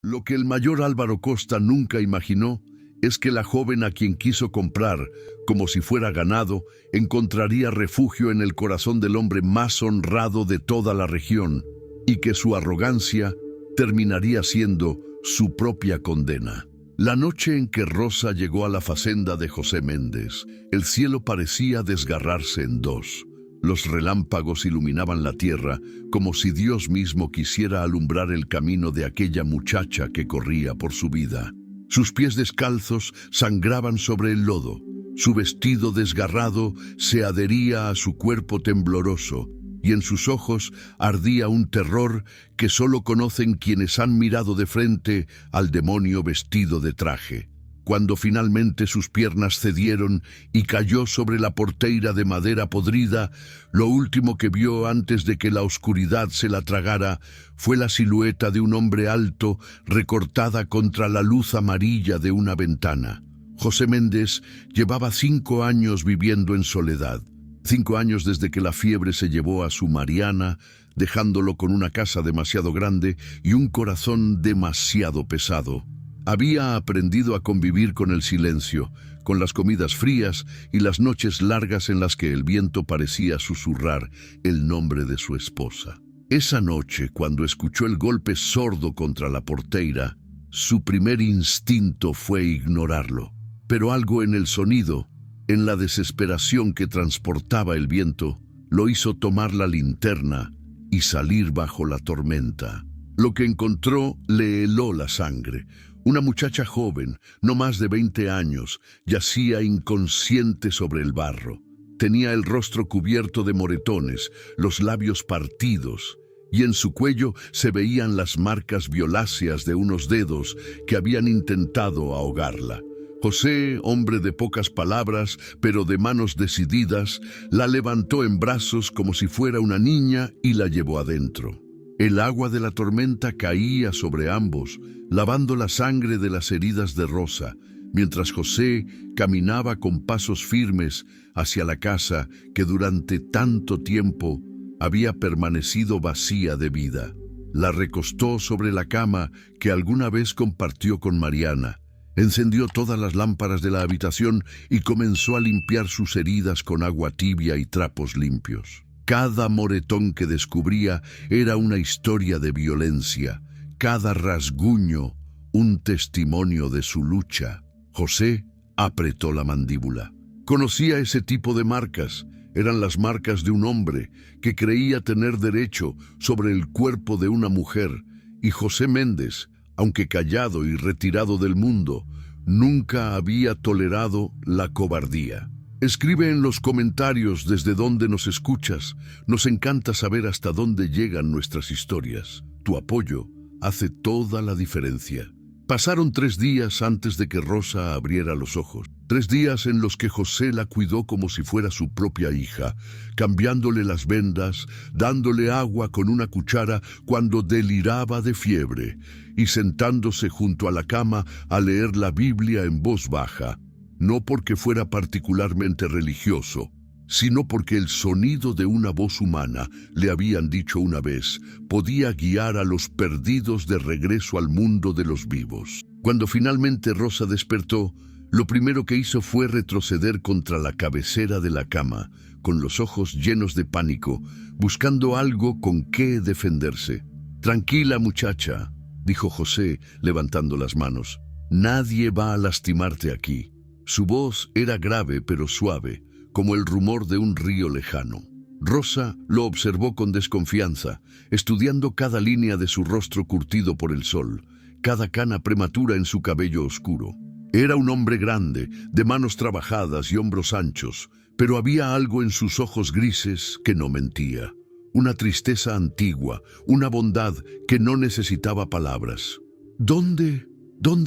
Lo que el mayor Álvaro Costa nunca imaginó es que la joven a quien quiso comprar, como si fuera ganado, encontraría refugio en el corazón del hombre más honrado de toda la región, y que su arrogancia terminaría siendo su propia condena. La noche en que Rosa llegó a la facenda de José Méndez, el cielo parecía desgarrarse en dos. Los relámpagos iluminaban la tierra como si Dios mismo quisiera alumbrar el camino de aquella muchacha que corría por su vida. Sus pies descalzos sangraban sobre el lodo, su vestido desgarrado se adhería a su cuerpo tembloroso, y en sus ojos ardía un terror que solo conocen quienes han mirado de frente al demonio vestido de traje. Cuando finalmente sus piernas cedieron y cayó sobre la porteira de madera podrida, lo último que vio antes de que la oscuridad se la tragara fue la silueta de un hombre alto recortada contra la luz amarilla de una ventana. José Méndez llevaba 5 años viviendo en soledad. 5 años desde que la fiebre se llevó a su Mariana, dejándolo con una casa demasiado grande y un corazón demasiado pesado. Había aprendido a convivir con el silencio, con las comidas frías y las noches largas en las que el viento parecía susurrar el nombre de su esposa. Esa noche, cuando escuchó el golpe sordo contra la porteira, su primer instinto fue ignorarlo. Pero algo en el sonido, en la desesperación que transportaba el viento, lo hizo tomar la linterna y salir bajo la tormenta. Lo que encontró le heló la sangre. Una muchacha joven, no más de 20 años, yacía inconsciente sobre el barro. Tenía el rostro cubierto de moretones, los labios partidos, y en su cuello se veían las marcas violáceas de unos dedos que habían intentado ahogarla. José, hombre de pocas palabras, pero de manos decididas, la levantó en brazos como si fuera una niña y la llevó adentro. El agua de la tormenta caía sobre ambos, lavando la sangre de las heridas de Rosa, mientras José caminaba con pasos firmes hacia la casa que durante tanto tiempo había permanecido vacía de vida. La recostó sobre la cama que alguna vez compartió con Mariana. Encendió todas las lámparas de la habitación y comenzó a limpiar sus heridas con agua tibia y trapos limpios. Cada moretón que descubría era una historia de violencia, cada rasguño un testimonio de su lucha. José apretó la mandíbula. Conocía ese tipo de marcas. Eran las marcas de un hombre que creía tener derecho sobre el cuerpo de una mujer, y José Méndez, aunque callado y retirado del mundo, nunca había tolerado la cobardía. Escribe en los comentarios desde donde nos escuchas. Nos encanta saber hasta dónde llegan nuestras historias. Tu apoyo hace toda la diferencia. Pasaron 3 días antes de que Rosa abriera los ojos. 3 días en los que José la cuidó como si fuera su propia hija, cambiándole las vendas, dándole agua con una cuchara cuando deliraba de fiebre, y sentándose junto a la cama a leer la Biblia en voz baja. No porque fuera particularmente religioso, sino porque el sonido de una voz humana, le habían dicho una vez, podía guiar a los perdidos de regreso al mundo de los vivos. Cuando finalmente Rosa despertó, lo primero que hizo fue retroceder contra la cabecera de la cama, con los ojos llenos de pánico, buscando algo con qué defenderse. «Tranquila, muchacha», dijo José, levantando las manos. «Nadie va a lastimarte aquí». Su voz era grave pero suave, como el rumor de un río lejano. Rosa lo observó con desconfianza, estudiando cada línea de su rostro curtido por el sol, cada cana prematura en su cabello oscuro. Era un hombre grande, de manos trabajadas y hombros anchos, pero había algo en sus ojos grises que no mentía. Una tristeza antigua, una bondad que no necesitaba palabras. ¿Dónde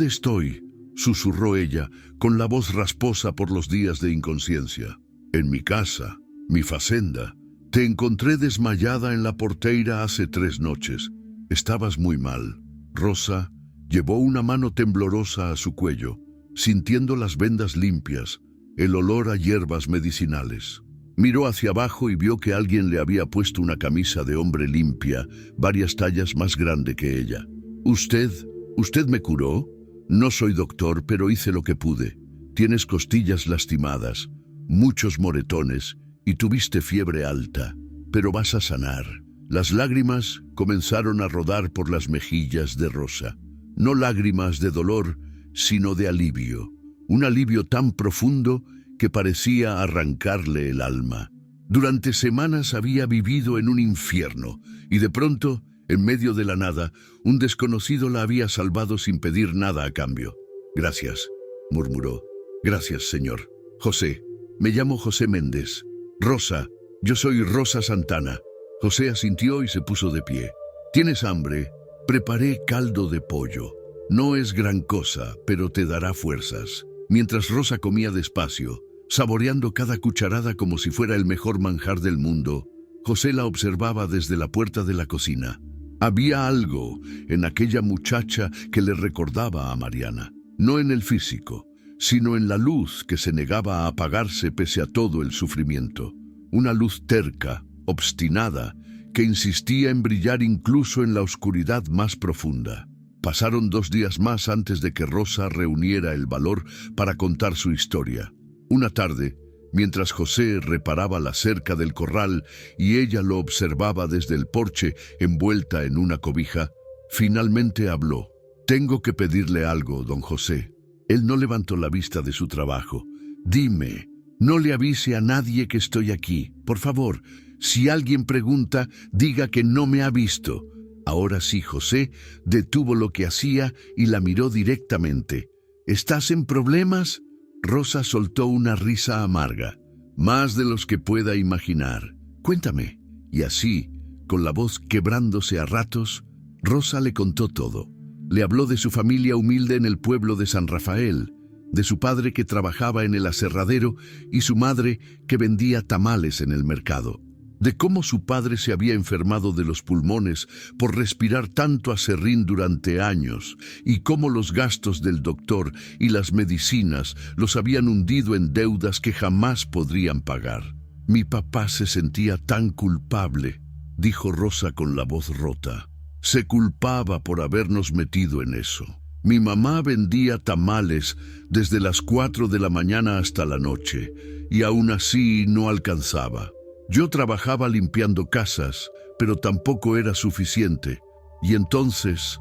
estoy?», susurró ella, con la voz rasposa por los días de inconsciencia. «En mi casa, mi facenda. Te encontré desmayada en la porteira hace 3 noches. Estabas muy mal». Rosa llevó una mano temblorosa a su cuello, sintiendo las vendas limpias, el olor a hierbas medicinales. Miró hacia abajo y vio que alguien le había puesto una camisa de hombre limpia, varias tallas más grande que ella. «¿Usted ¿Usted me curó? No soy doctor, pero hice lo que pude. Tienes costillas lastimadas, muchos moretones y tuviste fiebre alta, pero vas a sanar. Las lágrimas comenzaron a rodar por las mejillas de Rosa. No lágrimas de dolor, sino de alivio. Un alivio tan profundo que parecía arrancarle el alma. Durante semanas había vivido en un infierno y de pronto, en medio de la nada, un desconocido la había salvado sin pedir nada a cambio. Gracias, murmuró. Gracias, señor. José, me llamo José Méndez. Rosa, yo soy Rosa Santana. José asintió y se puso de pie. ¿Tienes hambre? Preparé caldo de pollo. No es gran cosa, pero te dará fuerzas. Mientras Rosa comía despacio, saboreando cada cucharada como si fuera el mejor manjar del mundo, José la observaba desde la puerta de la cocina. Había algo en aquella muchacha que le recordaba a Mariana, no en el físico, sino en la luz que se negaba a apagarse pese a todo el sufrimiento. Una luz terca, obstinada, que insistía en brillar incluso en la oscuridad más profunda. Pasaron 2 días más antes de que Rosa reuniera el valor para contar su historia. Una tarde, mientras José reparaba la cerca del corral y ella lo observaba desde el porche envuelta en una cobija, finalmente habló. «Tengo que pedirle algo, don José». Él no levantó la vista de su trabajo. «Dime, no le avise a nadie que estoy aquí. Por favor, si alguien pregunta, diga que no me ha visto». Ahora sí, José detuvo lo que hacía y la miró directamente. «¿Estás en problemas?» Rosa soltó una risa amarga. «Más de los que pueda imaginar. Cuéntame». Y así, con la voz quebrándose a ratos, Rosa le contó todo. Le habló de su familia humilde en el pueblo de San Rafael, de su padre que trabajaba en el aserradero y su madre que vendía tamales en el mercado, de cómo su padre se había enfermado de los pulmones por respirar tanto aserrín durante años y cómo los gastos del doctor y las medicinas los habían hundido en deudas que jamás podrían pagar. «Mi papá se sentía tan culpable», dijo Rosa con la voz rota. «Se culpaba por habernos metido en eso. Mi mamá vendía tamales desde las 4 de la mañana hasta la noche y aún así no alcanzaba. Yo trabajaba limpiando casas, pero tampoco era suficiente. Y entonces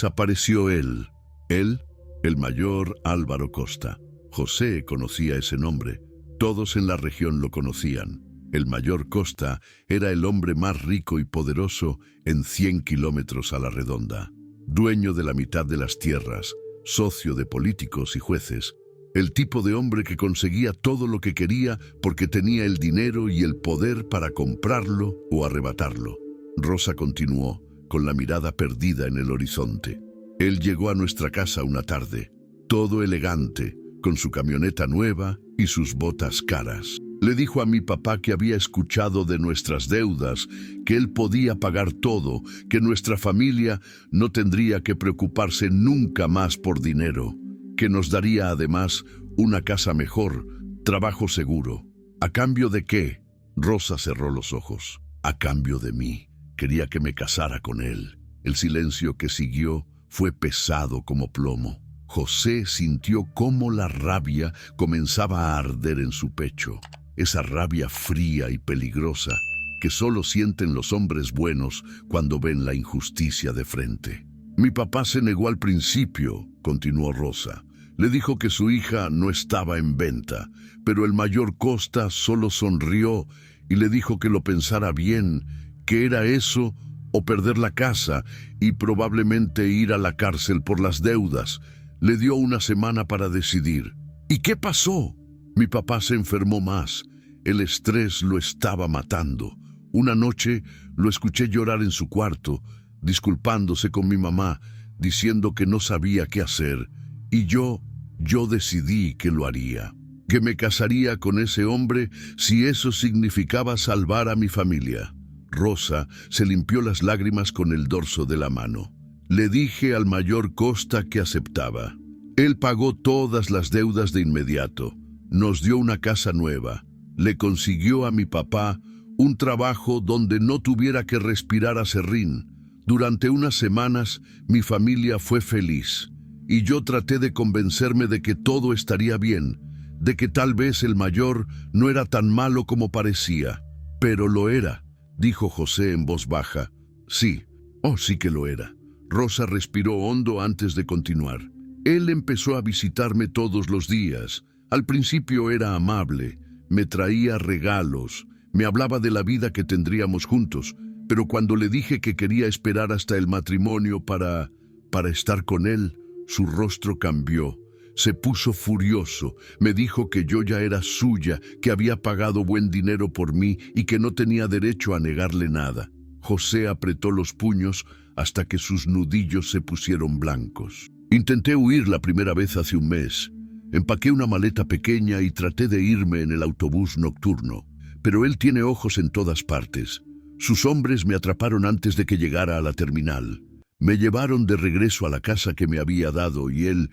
apareció él. Él, el mayor Álvaro Costa. José conocía ese nombre. Todos en la región lo conocían. El mayor Costa era el hombre más rico y poderoso en 100 kilómetros a la redonda. Dueño de la mitad de las tierras, socio de políticos y jueces. El tipo de hombre que conseguía todo lo que quería porque tenía el dinero y el poder para comprarlo o arrebatarlo. Rosa continuó, con la mirada perdida en el horizonte. Él llegó a nuestra casa una tarde, todo elegante, con su camioneta nueva y sus botas caras. Le dijo a mi papá que había escuchado de nuestras deudas, que él podía pagar todo, que nuestra familia no tendría que preocuparse nunca más por dinero, que nos daría además una casa mejor, trabajo seguro. ¿A cambio de qué? Rosa cerró los ojos. A cambio de mí. Quería que me casara con él. El silencio que siguió fue pesado como plomo. José sintió cómo la rabia comenzaba a arder en su pecho. Esa rabia fría y peligrosa que solo sienten los hombres buenos cuando ven la injusticia de frente. Mi papá se negó al principio, continuó Rosa. Le dijo que su hija no estaba en venta, pero el mayor Costa solo sonrió y le dijo que lo pensara bien, que era eso o perder la casa y probablemente ir a la cárcel por las deudas. Le dio una semana para decidir. ¿Y qué pasó? Mi papá se enfermó más. El estrés lo estaba matando. Una noche lo escuché llorar en su cuarto, disculpándose con mi mamá, diciendo que no sabía qué hacer. Y yo decidí que lo haría, que me casaría con ese hombre si eso significaba salvar a mi familia. Rosa se limpió las lágrimas con el dorso de la mano. Le dije al mayor Costa que aceptaba. Él pagó todas las deudas de inmediato. Nos dio una casa nueva. Le consiguió a mi papá un trabajo donde no tuviera que respirar aserrín, Durante unas semanas mi familia fue feliz y yo traté de convencerme de que todo estaría bien, de que tal vez el mayor no era tan malo como parecía. Pero lo era, dijo José en voz baja. Sí, oh sí que lo era. Rosa respiró hondo antes de continuar. Él empezó a visitarme todos los días. Al principio era amable, me traía regalos, me hablaba de la vida que tendríamos juntos, pero cuando le dije que quería esperar hasta el matrimonio para estar con él, su rostro cambió. Se puso furioso, me dijo que yo ya era suya, que había pagado buen dinero por mí y que no tenía derecho a negarle nada. José apretó los puños hasta que sus nudillos se pusieron blancos. Intenté huir la primera vez hace un mes. Empaqué una maleta pequeña y traté de irme en el autobús nocturno. Pero él tiene ojos en todas partes. Sus hombres me atraparon antes de que llegara a la terminal. Me llevaron de regreso a la casa que me había dado y él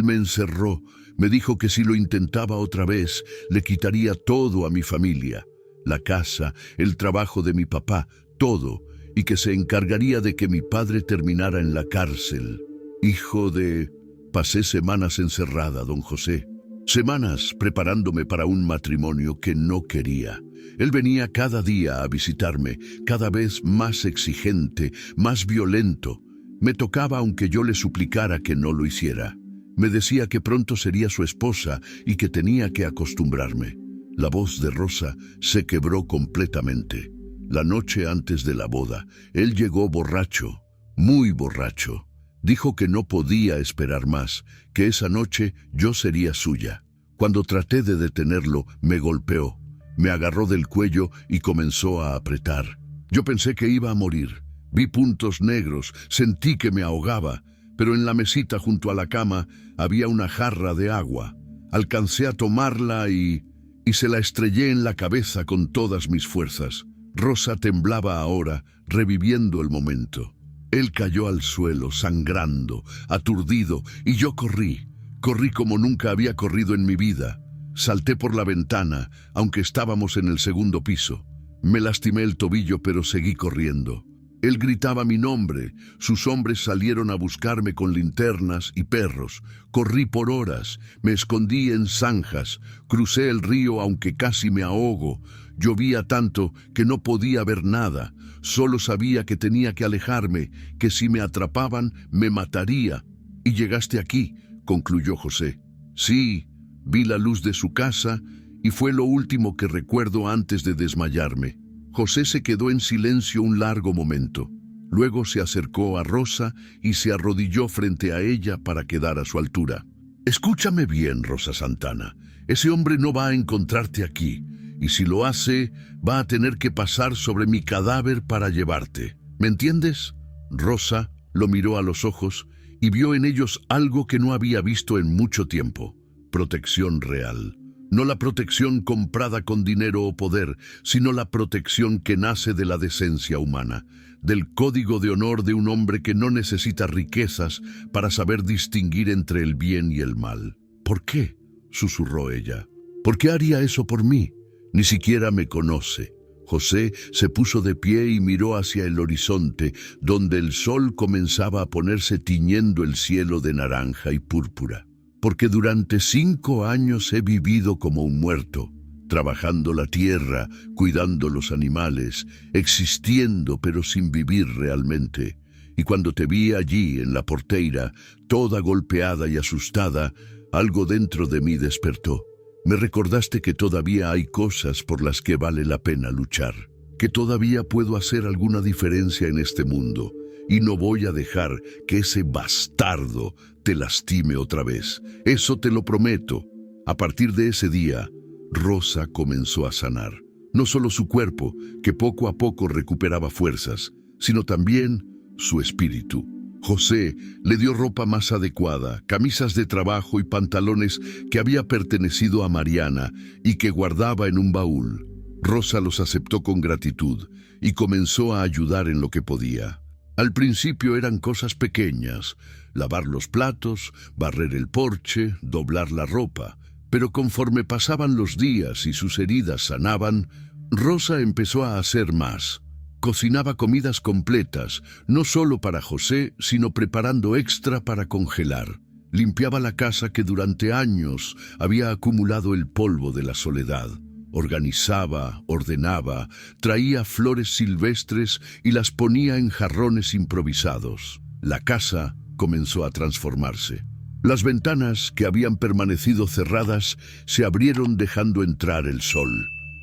me encerró. Me dijo que si lo intentaba otra vez, le quitaría todo a mi familia. La casa, el trabajo de mi papá, todo, y que se encargaría de que mi padre terminara en la cárcel. Hijo de... Pasé semanas encerrada, don José. Semanas preparándome para un matrimonio que no quería. Él venía cada día a visitarme, cada vez más exigente, más violento. Me tocaba aunque yo le suplicara que no lo hiciera. Me decía que pronto sería su esposa y que tenía que acostumbrarme. La voz de Rosa se quebró completamente. La noche antes de la boda, él llegó borracho, muy borracho. Dijo que no podía esperar más, que esa noche yo sería suya. Cuando traté de detenerlo, me golpeó. Me agarró del cuello y comenzó a apretar. Yo pensé que iba a morir. Vi puntos negros, sentí que me ahogaba, pero en la mesita junto a la cama había una jarra de agua. Alcancé a tomarla y se la estrellé en la cabeza con todas mis fuerzas. Rosa temblaba ahora, reviviendo el momento. Él cayó al suelo, sangrando, aturdido, y yo corrí. Corrí como nunca había corrido en mi vida. Salté por la ventana, aunque estábamos en el segundo piso. Me lastimé el tobillo, pero seguí corriendo. Él gritaba mi nombre. Sus hombres salieron a buscarme con linternas y perros. Corrí por horas, me escondí en zanjas, crucé el río aunque casi me ahogo. Llovía tanto que no podía ver nada. Solo sabía que tenía que alejarme, que si me atrapaban me mataría. Y llegaste aquí, concluyó José. Sí, vi la luz de su casa y fue lo último que recuerdo antes de desmayarme. José se quedó en silencio un largo momento. Luego se acercó a Rosa y se arrodilló frente a ella para quedar a su altura. Escúchame bien, Rosa Santana. Ese hombre no va a encontrarte aquí. Y si lo hace, va a tener que pasar sobre mi cadáver para llevarte. ¿Me entiendes? Rosa lo miró a los ojos y vio en ellos algo que no había visto en mucho tiempo. Protección real. No la protección comprada con dinero o poder, sino la protección que nace de la decencia humana, del código de honor de un hombre que no necesita riquezas para saber distinguir entre el bien y el mal. ¿Por qué?, susurró ella. ¿Por qué haría eso por mí? Ni siquiera me conoce. José se puso de pie y miró hacia el horizonte, donde el sol comenzaba a ponerse tiñendo el cielo de naranja y púrpura. Porque durante 5 años he vivido como un muerto, trabajando la tierra, cuidando los animales, existiendo pero sin vivir realmente. Y cuando te vi allí en la porteira, toda golpeada y asustada, algo dentro de mí despertó. Me recordaste que todavía hay cosas por las que vale la pena luchar, que todavía puedo hacer alguna diferencia en este mundo, y no voy a dejar que ese bastardo te lastime otra vez. Eso te lo prometo. A partir de ese día, Rosa comenzó a sanar. No solo su cuerpo, que poco a poco recuperaba fuerzas, sino también su espíritu. José le dio ropa más adecuada, camisas de trabajo y pantalones que había pertenecido a Mariana y que guardaba en un baúl. Rosa los aceptó con gratitud y comenzó a ayudar en lo que podía. Al principio eran cosas pequeñas, lavar los platos, barrer el porche, doblar la ropa, pero conforme pasaban los días y sus heridas sanaban, Rosa empezó a hacer más. Cocinaba comidas completas, no solo para José, sino preparando extra para congelar. Limpiaba la casa que durante años había acumulado el polvo de la soledad. Organizaba, ordenaba, traía flores silvestres y las ponía en jarrones improvisados. La casa comenzó a transformarse. Las ventanas, que habían permanecido cerradas, se abrieron dejando entrar el sol.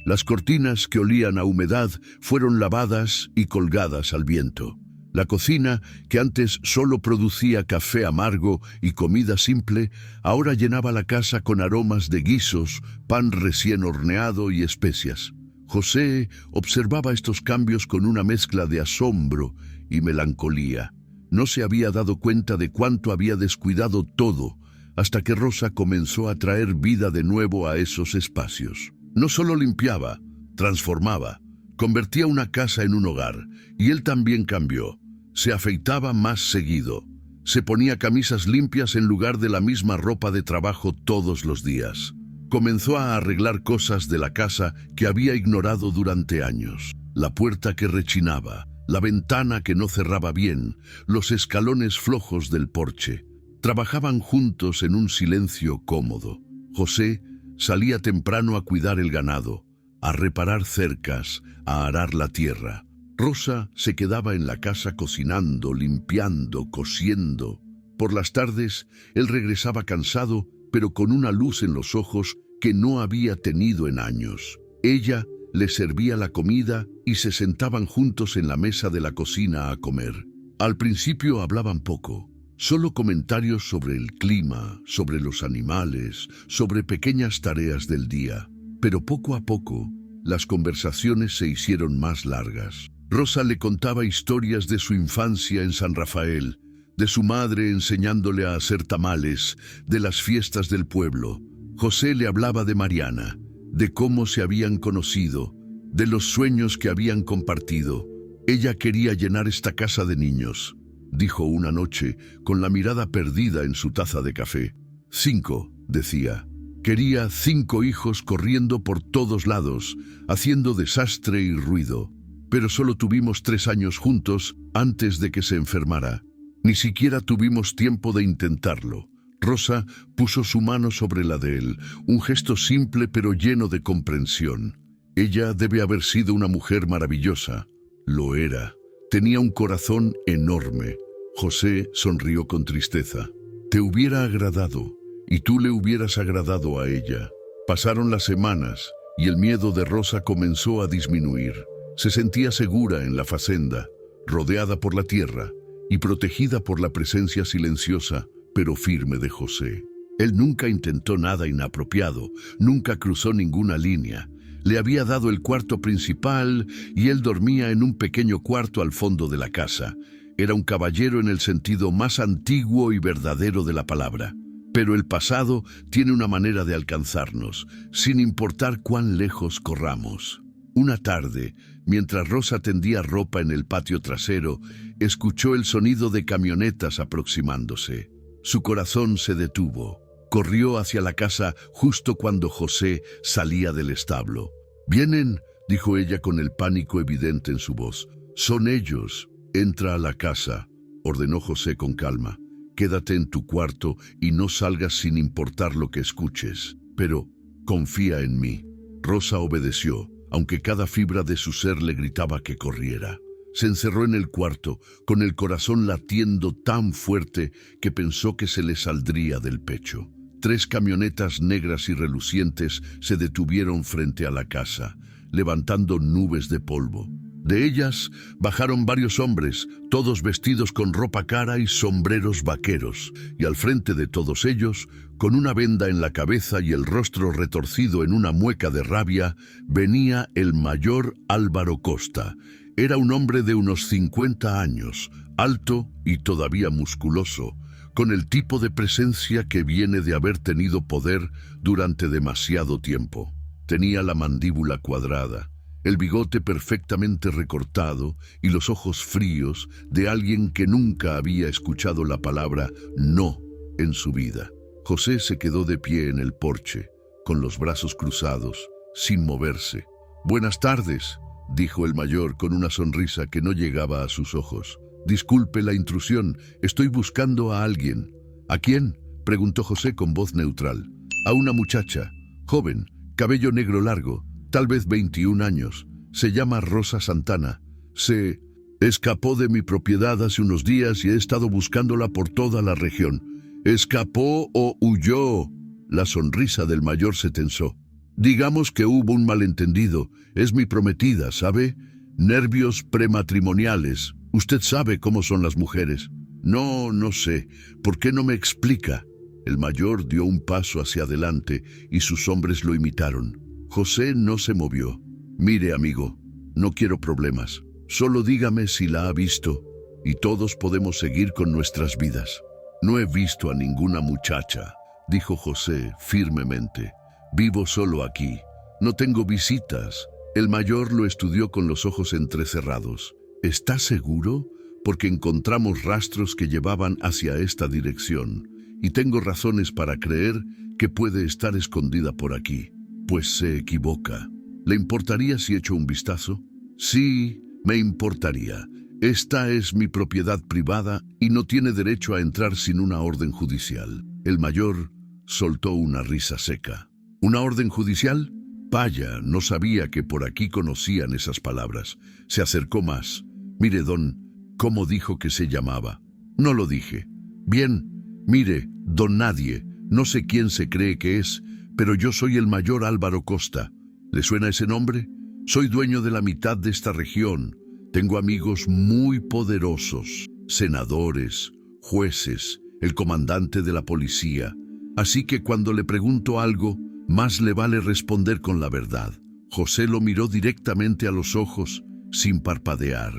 Las cortinas, que olían a humedad, fueron lavadas y colgadas al viento. La cocina, que antes solo producía café amargo y comida simple, ahora llenaba la casa con aromas de guisos, pan recién horneado y especias. José observaba estos cambios con una mezcla de asombro y melancolía. No se había dado cuenta de cuánto había descuidado todo, hasta que Rosa comenzó a traer vida de nuevo a esos espacios. No solo limpiaba, transformaba, convertía una casa en un hogar, y él también cambió. Se afeitaba más seguido. Se ponía camisas limpias en lugar de la misma ropa de trabajo todos los días. Comenzó a arreglar cosas de la casa que había ignorado durante años. La puerta que rechinaba, la ventana que no cerraba bien, los escalones flojos del porche. Trabajaban juntos en un silencio cómodo. José salía temprano a cuidar el ganado, a reparar cercas, a arar la tierra. Rosa se quedaba en la casa cocinando, limpiando, cosiendo. Por las tardes, él regresaba cansado, pero con una luz en los ojos que no había tenido en años. Ella le servía la comida y se sentaban juntos en la mesa de la cocina a comer. Al principio hablaban poco, solo comentarios sobre el clima, sobre los animales, sobre pequeñas tareas del día. Pero poco a poco, las conversaciones se hicieron más largas. Rosa le contaba historias de su infancia en San Rafael, de su madre enseñándole a hacer tamales, de las fiestas del pueblo. José le hablaba de Mariana, de cómo se habían conocido, de los sueños que habían compartido. Ella quería llenar esta casa de niños, dijo una noche, con la mirada perdida en su taza de café. 5, decía. Quería 5 hijos corriendo por todos lados, haciendo desastre y ruido. Pero solo tuvimos 3 años juntos antes de que se enfermara. Ni siquiera tuvimos tiempo de intentarlo. Rosa puso su mano sobre la de él, un gesto simple pero lleno de comprensión. Ella debe haber sido una mujer maravillosa. Lo era. Tenía un corazón enorme. José sonrió con tristeza. Te hubiera agradado, y tú le hubieras agradado a ella. Pasaron las semanas, y el miedo de Rosa comenzó a disminuir. Se sentía segura en la facenda, rodeada por la tierra y protegida por la presencia silenciosa pero firme de José. Él nunca intentó nada inapropiado, nunca cruzó ninguna línea. Le había dado el cuarto principal y él dormía en un pequeño cuarto al fondo de la casa. Era un caballero en el sentido más antiguo y verdadero de la palabra. Pero el pasado tiene una manera de alcanzarnos, sin importar cuán lejos corramos. Una tarde, mientras Rosa tendía ropa en el patio trasero, escuchó el sonido de camionetas aproximándose. Su corazón se detuvo. Corrió hacia la casa justo cuando José salía del establo. «Vienen», dijo ella con el pánico evidente en su voz. «Son ellos. Entra a la casa», ordenó José con calma. «Quédate en tu cuarto y no salgas sin importar lo que escuches. Pero confía en mí». Rosa obedeció, aunque cada fibra de su ser le gritaba que corriera. Se encerró en el cuarto, con el corazón latiendo tan fuerte que pensó que se le saldría del pecho. 3 camionetas negras y relucientes se detuvieron frente a la casa, levantando nubes de polvo. De ellas bajaron varios hombres, todos vestidos con ropa cara y sombreros vaqueros, y al frente de todos ellos, con una venda en la cabeza y el rostro retorcido en una mueca de rabia, venía el mayor Álvaro Costa. Era un hombre de unos 50 años, alto y todavía musculoso, con el tipo de presencia que viene de haber tenido poder durante demasiado tiempo. Tenía la mandíbula cuadrada, el bigote perfectamente recortado y los ojos fríos de alguien que nunca había escuchado la palabra no en su vida. José se quedó de pie en el porche, con los brazos cruzados, sin moverse. «Buenas tardes», dijo el mayor con una sonrisa que no llegaba a sus ojos. Disculpe la intrusión, estoy buscando a alguien. ¿A quién?, preguntó José con voz neutral. A una muchacha, joven, cabello negro largo, tal vez 21 años. Se llama Rosa Santana. Se escapó de mi propiedad hace unos días y he estado buscándola por toda la región. ¿Escapó o huyó? La sonrisa del mayor se tensó. Digamos que hubo un malentendido. Es mi prometida, ¿sabe? Nervios prematrimoniales. Usted sabe cómo son las mujeres. No sé. ¿Por qué no me explica? El mayor dio un paso hacia adelante y sus hombres lo imitaron. José no se movió. Mire, amigo, no quiero problemas. Solo dígame si la ha visto y todos podemos seguir con nuestras vidas. No he visto a ninguna muchacha, dijo José firmemente. Vivo solo aquí. No tengo visitas. El mayor lo estudió con los ojos entrecerrados. ¿Está seguro? Porque encontramos rastros que llevaban hacia esta dirección, y tengo razones para creer que puede estar escondida por aquí. Pues se equivoca. ¿Le importaría si echo un vistazo? Sí, me importaría. Esta es mi propiedad privada y no tiene derecho a entrar sin una orden judicial. El mayor soltó una risa seca. ¿Una orden judicial? Vaya, no sabía que por aquí conocían esas palabras. Se acercó más. Mire, don, ¿cómo dijo que se llamaba? No lo dije. Bien, mire, don Nadie, no sé quién se cree que es, pero yo soy el mayor Álvaro Costa. ¿Le suena ese nombre? Soy dueño de la mitad de esta región. Tengo amigos muy poderosos, senadores, jueces, el comandante de la policía. Así que cuando le pregunto algo, más le vale responder con la verdad. José lo miró directamente a los ojos, sin parpadear.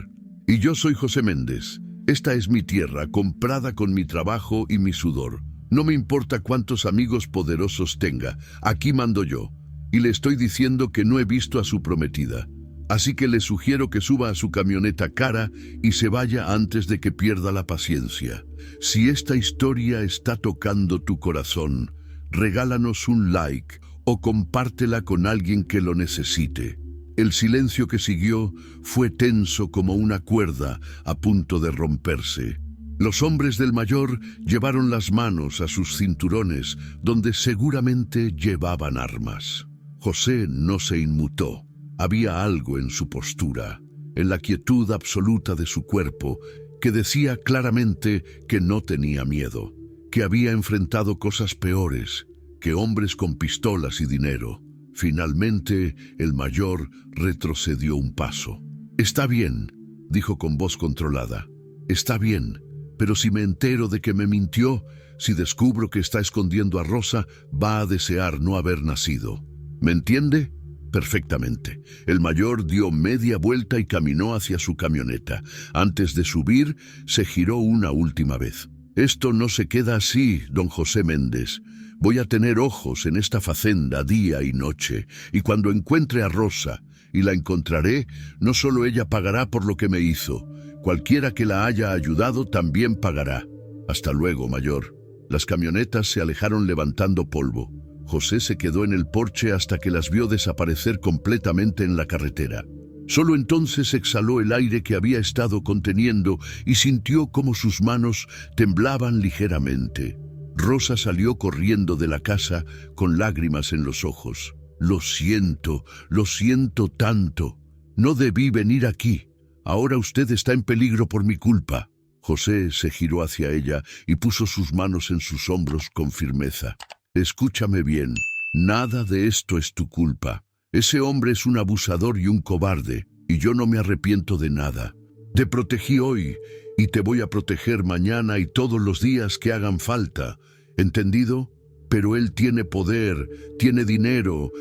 Y yo soy José Méndez. Esta es mi tierra, comprada con mi trabajo y mi sudor. No me importa cuántos amigos poderosos tenga, aquí mando yo. Y le estoy diciendo que no he visto a su prometida. Así que le sugiero que suba a su camioneta cara y se vaya antes de que pierda la paciencia. Si esta historia está tocando tu corazón, regálanos un like o compártela con alguien que lo necesite. El silencio que siguió fue tenso como una cuerda a punto de romperse. Los hombres del mayor llevaron las manos a sus cinturones, donde seguramente llevaban armas. José no se inmutó. Había algo en su postura, en la quietud absoluta de su cuerpo, que decía claramente que no tenía miedo, que había enfrentado cosas peores, que hombres con pistolas y dinero. Finalmente, el mayor retrocedió un paso. «Está bien», dijo con voz controlada. «Está bien, pero si me entero de que me mintió, si descubro que está escondiendo a Rosa, va a desear no haber nacido. ¿Me entiende?» Perfectamente. El mayor dio media vuelta y caminó hacia su camioneta. Antes de subir, se giró una última vez. «Esto no se queda así, don José Méndez. Voy a tener ojos en esta facenda día y noche, y cuando encuentre a Rosa, y la encontraré, no solo ella pagará por lo que me hizo, cualquiera que la haya ayudado también pagará. Hasta luego, mayor». Las camionetas se alejaron levantando polvo. José se quedó en el porche hasta que las vio desaparecer completamente en la carretera. Solo entonces exhaló el aire que había estado conteniendo y sintió cómo sus manos temblaban ligeramente. Rosa salió corriendo de la casa con lágrimas en los ojos. Lo siento tanto. No debí venir aquí. Ahora usted está en peligro por mi culpa». José se giró hacia ella y puso sus manos en sus hombros con firmeza. «Escúchame bien, nada de esto es tu culpa. Ese hombre es un abusador y un cobarde, y yo no me arrepiento de nada. Te protegí hoy, y te voy a proteger mañana y todos los días que hagan falta. ¿Entendido? Pero él tiene poder, tiene dinero,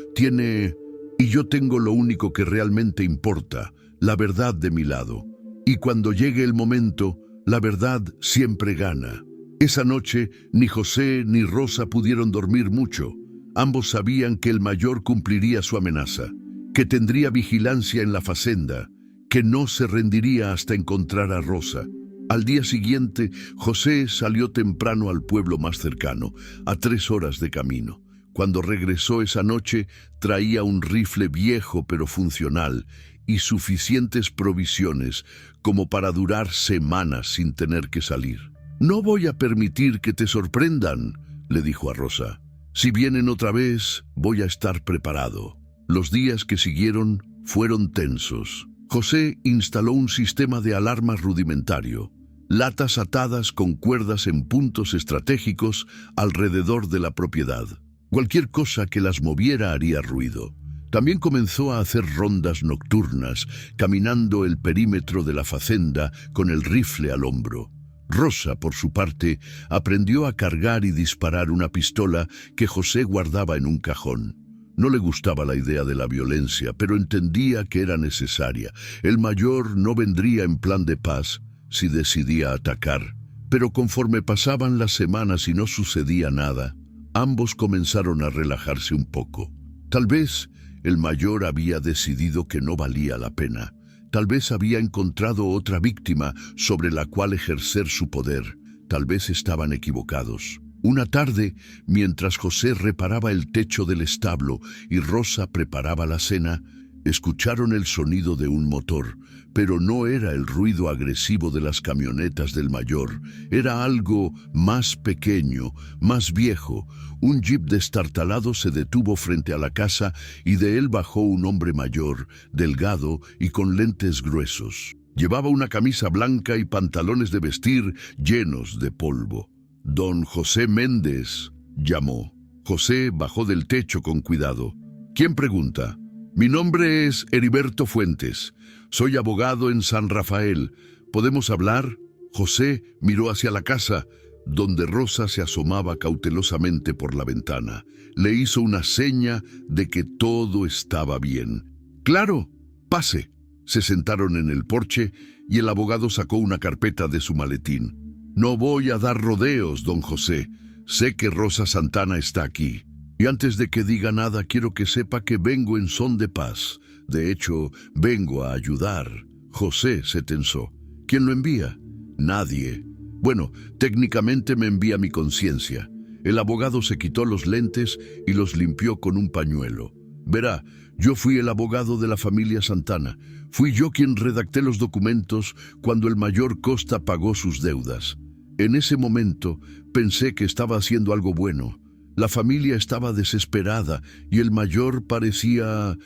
y yo tengo lo único que realmente importa, la verdad de mi lado. Y cuando llegue el momento, la verdad siempre gana». Esa noche, ni José ni Rosa pudieron dormir mucho. Ambos sabían que el mayor cumpliría su amenaza, que tendría vigilancia en la facenda, que no se rendiría hasta encontrar a Rosa. Al día siguiente, José salió temprano al pueblo más cercano, a 3 horas de camino. Cuando regresó esa noche, traía un rifle viejo pero funcional y suficientes provisiones como para durar semanas sin tener que salir. «No voy a permitir que te sorprendan», le dijo a Rosa. «Si vienen otra vez, voy a estar preparado». Los días que siguieron fueron tensos. José instaló un sistema de alarma rudimentario, latas atadas con cuerdas en puntos estratégicos alrededor de la propiedad. Cualquier cosa que las moviera haría ruido. También comenzó a hacer rondas nocturnas, caminando el perímetro de la facenda con el rifle al hombro. Rosa, por su parte, aprendió a cargar y disparar una pistola que José guardaba en un cajón. No le gustaba la idea de la violencia, pero entendía que era necesaria. El mayor no vendría en plan de paz si decidía atacar. Pero conforme pasaban las semanas y no sucedía nada, ambos comenzaron a relajarse un poco. Tal vez el mayor había decidido que no valía la pena. Tal vez había encontrado otra víctima sobre la cual ejercer su poder. Tal vez estaban equivocados. Una tarde, mientras José reparaba el techo del establo y Rosa preparaba la cena, escucharon el sonido de un motor, pero no era el ruido agresivo de las camionetas del mayor. Era algo más pequeño, más viejo. Un jeep destartalado se detuvo frente a la casa y de él bajó un hombre mayor, delgado y con lentes gruesos. Llevaba una camisa blanca y pantalones de vestir llenos de polvo. «Don José Méndez», llamó. José bajó del techo con cuidado. «¿Quién pregunta?» «Mi nombre es Heriberto Fuentes. Soy abogado en San Rafael. ¿Podemos hablar?» José miró hacia la casa, donde Rosa se asomaba cautelosamente por la ventana. Le hizo una seña de que todo estaba bien. «Claro, pase». Se sentaron en el porche y el abogado sacó una carpeta de su maletín. «No voy a dar rodeos, don José. Sé que Rosa Santana está aquí. Y antes de que diga nada, quiero que sepa que vengo en son de paz. De hecho, vengo a ayudar». José se tensó. «¿Quién lo envía?» «Nadie. Bueno, técnicamente me envía mi conciencia». El abogado se quitó los lentes y los limpió con un pañuelo. «Verá, yo fui el abogado de la familia Santana. Fui yo quien redacté los documentos cuando el mayor Costa pagó sus deudas. En ese momento pensé que estaba haciendo algo bueno. La familia estaba desesperada y el mayor parecía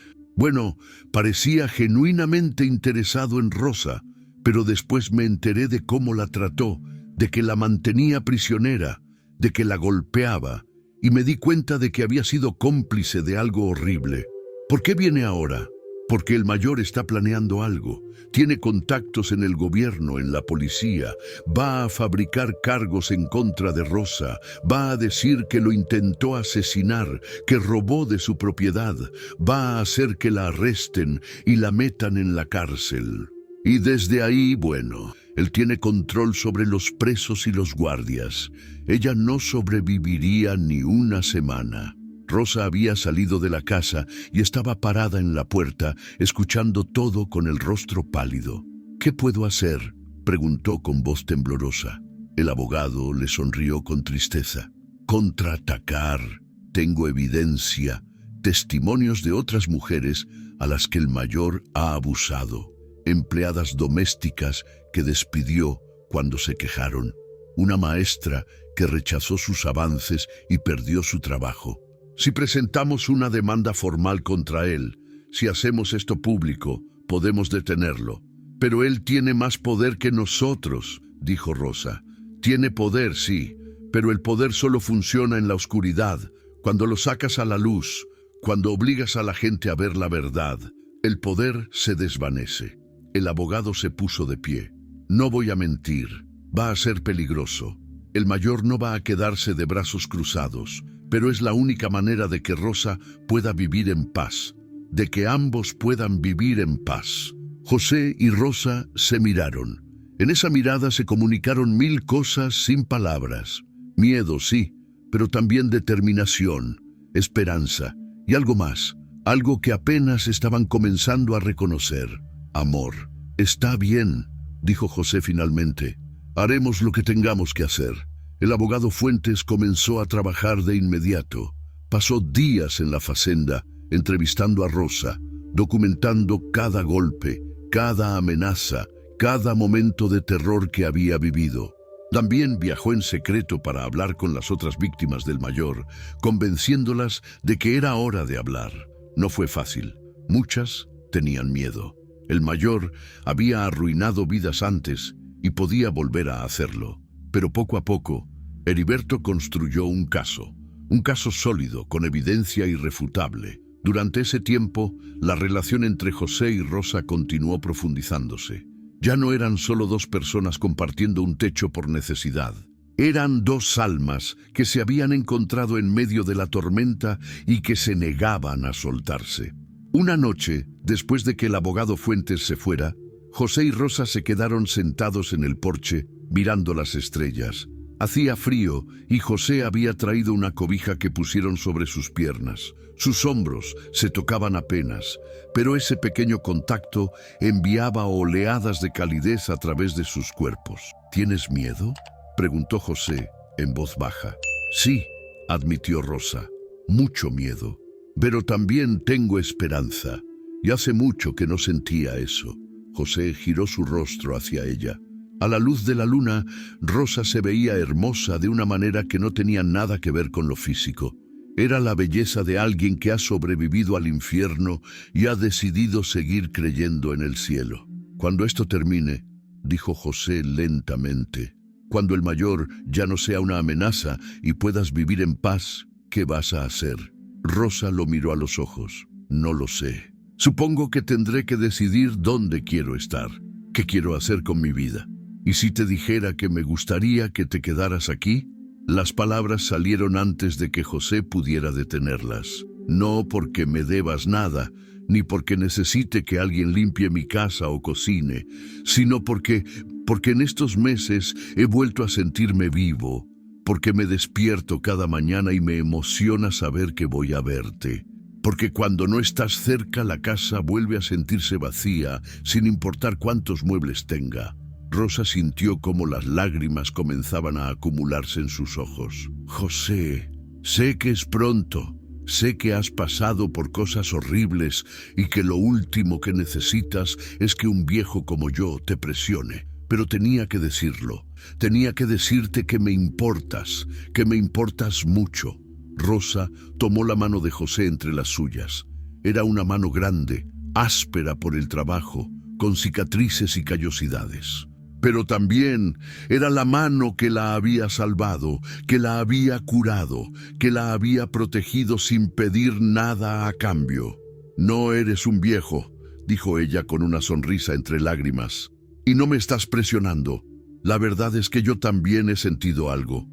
genuinamente interesado en Rosa, pero después me enteré de cómo la trató, de que la mantenía prisionera, de que la golpeaba, y me di cuenta de que había sido cómplice de algo horrible. ¿Por qué viene ahora? Porque el mayor está planeando algo. Tiene contactos en el gobierno, en la policía. Va a fabricar cargos en contra de Rosa. Va a decir que lo intentó asesinar, que robó de su propiedad. Va a hacer que la arresten y la metan en la cárcel. Y desde ahí, él tiene control sobre los presos y los guardias. Ella no sobreviviría ni una semana. Rosa había salido de la casa y estaba parada en la puerta, escuchando todo con el rostro pálido. «¿Qué puedo hacer?», preguntó con voz temblorosa. El abogado le sonrió con tristeza. «Contraatacar. Tengo evidencia, testimonios de otras mujeres a las que el mayor ha abusado. Empleadas domésticas que despidió cuando se quejaron. Una maestra que rechazó sus avances y perdió su trabajo. Si presentamos una demanda formal contra él, si hacemos esto público, podemos detenerlo. Pero él tiene más poder que nosotros», dijo Rosa. «Tiene poder, sí, pero el poder solo funciona en la oscuridad, cuando lo sacas a la luz, cuando obligas a la gente a ver la verdad. El poder se desvanece». El abogado se puso de pie. «No voy a mentir. Va a ser peligroso. El mayor no va a quedarse de brazos cruzados, pero es la única manera de que Rosa pueda vivir en paz, de que ambos puedan vivir en paz». José y Rosa se miraron. En esa mirada se comunicaron 1000 cosas sin palabras. Miedo, sí, pero también determinación, esperanza y algo más, algo que apenas estaban comenzando a reconocer: amor. «Está bien», dijo José finalmente. «Haremos lo que tengamos que hacer». El abogado Fuentes comenzó a trabajar de inmediato. Pasó días en la facenda, entrevistando a Rosa, documentando cada golpe, cada amenaza, cada momento de terror que había vivido. También viajó en secreto para hablar con las otras víctimas del mayor, convenciéndolas de que era hora de hablar. No fue fácil. Muchas tenían miedo. El mayor había arruinado vidas antes y podía volver a hacerlo. Pero poco a poco, Heriberto construyó un caso sólido, con evidencia irrefutable. Durante ese tiempo, la relación entre José y Rosa continuó profundizándose. Ya no eran solo dos personas compartiendo un techo por necesidad. Eran dos almas que se habían encontrado en medio de la tormenta y que se negaban a soltarse. Una noche, después de que el abogado Fuentes se fuera, José y Rosa se quedaron sentados en el porche, mirando las estrellas. Hacía frío y José había traído una cobija que pusieron sobre sus piernas. Sus hombros se tocaban apenas, pero ese pequeño contacto enviaba oleadas de calidez a través de sus cuerpos. ¿Tienes miedo?, preguntó José en voz baja. Sí, admitió Rosa, mucho miedo, pero también tengo esperanza. Y hace mucho que no sentía eso. José giró su rostro hacia ella. A la luz de la luna, Rosa se veía hermosa de una manera que no tenía nada que ver con lo físico. Era la belleza de alguien que ha sobrevivido al infierno y ha decidido seguir creyendo en el cielo. Cuando esto termine, dijo José lentamente, cuando el mayor ya no sea una amenaza y puedas vivir en paz, ¿qué vas a hacer? Rosa lo miró a los ojos. No lo sé. Supongo que tendré que decidir dónde quiero estar, qué quiero hacer con mi vida. ¿Y si te dijera que me gustaría que te quedaras aquí? Las palabras salieron antes de que José pudiera detenerlas. No porque me debas nada, ni porque necesite que alguien limpie mi casa o cocine, sino porque en estos meses he vuelto a sentirme vivo, porque me despierto cada mañana y me emociona saber que voy a verte. Porque cuando no estás cerca, la casa vuelve a sentirse vacía, sin importar cuántos muebles tenga. Rosa sintió cómo las lágrimas comenzaban a acumularse en sus ojos. José, sé que es pronto, sé que has pasado por cosas horribles y que lo último que necesitas es que un viejo como yo te presione. Pero tenía que decirlo, tenía que decirte que me importas mucho. Rosa tomó la mano de José entre las suyas. Era una mano grande, áspera por el trabajo, con cicatrices y callosidades. Pero también era la mano que la había salvado, que la había curado, que la había protegido sin pedir nada a cambio. No eres un viejo, dijo ella con una sonrisa entre lágrimas. Y no me estás presionando. La verdad es que yo también he sentido algo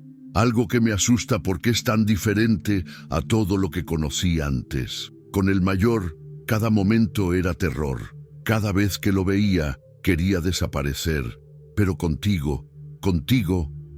que me asusta porque es tan diferente a todo lo que conocí antes. Con el mayor, cada momento era terror. Cada vez que lo veía, quería desaparecer. Pero contigo,